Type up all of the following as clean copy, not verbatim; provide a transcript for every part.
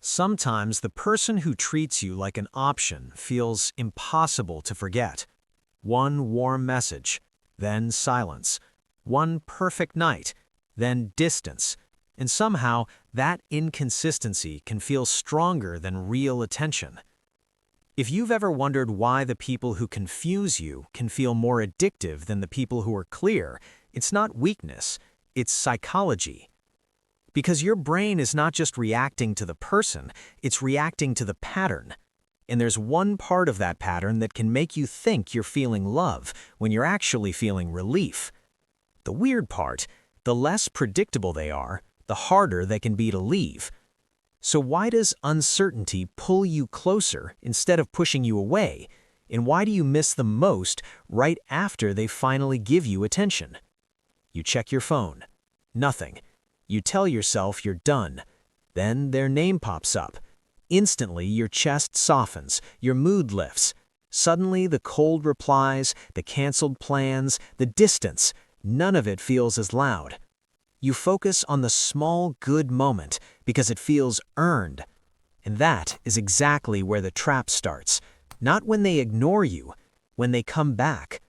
Sometimes the person who treats you like an option feels impossible to forget. One warm message, then silence. One perfect night, then distance. And somehow, that inconsistency can feel stronger than real attention. If you've ever wondered why the people who confuse you can feel more addictive than the people who are clear, it's not weakness, it's psychology. Because your brain is not just reacting to the person, it's reacting to the pattern. And there's one part of that pattern that can make you think you're feeling love when you're actually feeling relief. The weird part, the less predictable they are, the harder they can be to leave. So why does uncertainty pull you closer instead of pushing you away? And why do you miss them most right after they finally give you attention? You check your phone. Nothing. You tell yourself you're done. Then their name pops up. Instantly, your chest softens, your mood lifts. Suddenly, the cold replies, the canceled plans, the distance, none of it feels as loud. You focus on the small, good moment because it feels earned. And that is exactly where the trap starts. Not when they ignore you, when they come back.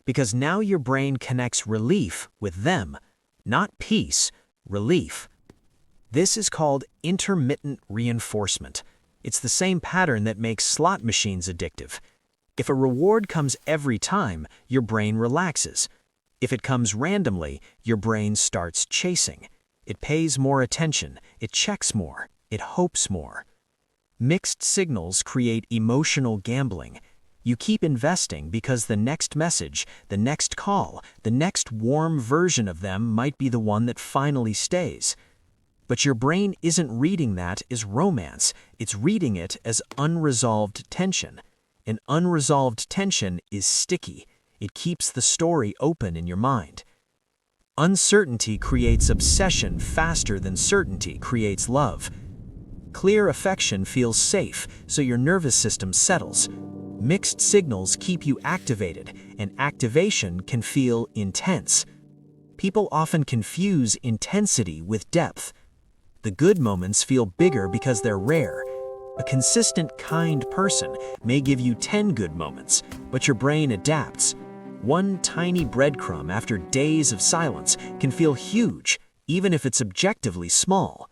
Because now your brain connects relief with them, not peace. Relief. This is called intermittent reinforcement. It's the same pattern that makes slot machines addictive. If a reward comes every time, your brain relaxes. If it comes randomly, your brain starts chasing. It pays more attention, it checks more, it hopes more. Mixed signals create emotional gambling. You keep investing because the next message, the next call, the next warm version of them might be the one that finally stays. But your brain isn't reading that as romance, it's reading it as unresolved tension. And unresolved tension is sticky. It keeps the story open in your mind. Uncertainty creates obsession faster than certainty creates love. Clear affection feels safe, so your nervous system settles. Mixed signals keep you activated, and activation can feel intense. People often confuse intensity with depth. The good moments feel bigger because they're rare. A consistent, kind person may give you 10 good moments, but your brain adapts. One tiny breadcrumb after days of silence can feel huge, even if it's objectively small.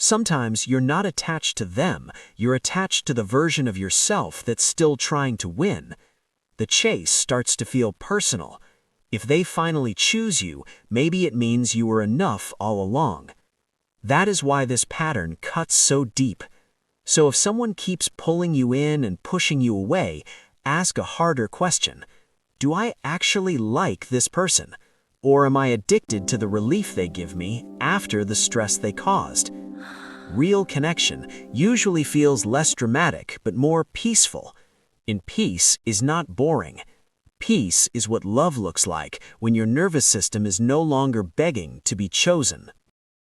Sometimes you're not attached to them, you're attached to the version of yourself that's still trying to win. The chase starts to feel personal. If they finally choose you, maybe it means you were enough all along. That is why this pattern cuts so deep. So if someone keeps pulling you in and pushing you away, ask a harder question. Do I actually like this person? Or am I addicted to the relief they give me after the stress they caused? Real connection usually feels less dramatic but more peaceful. And peace is not boring. Peace is what love looks like when your nervous system is no longer begging to be chosen.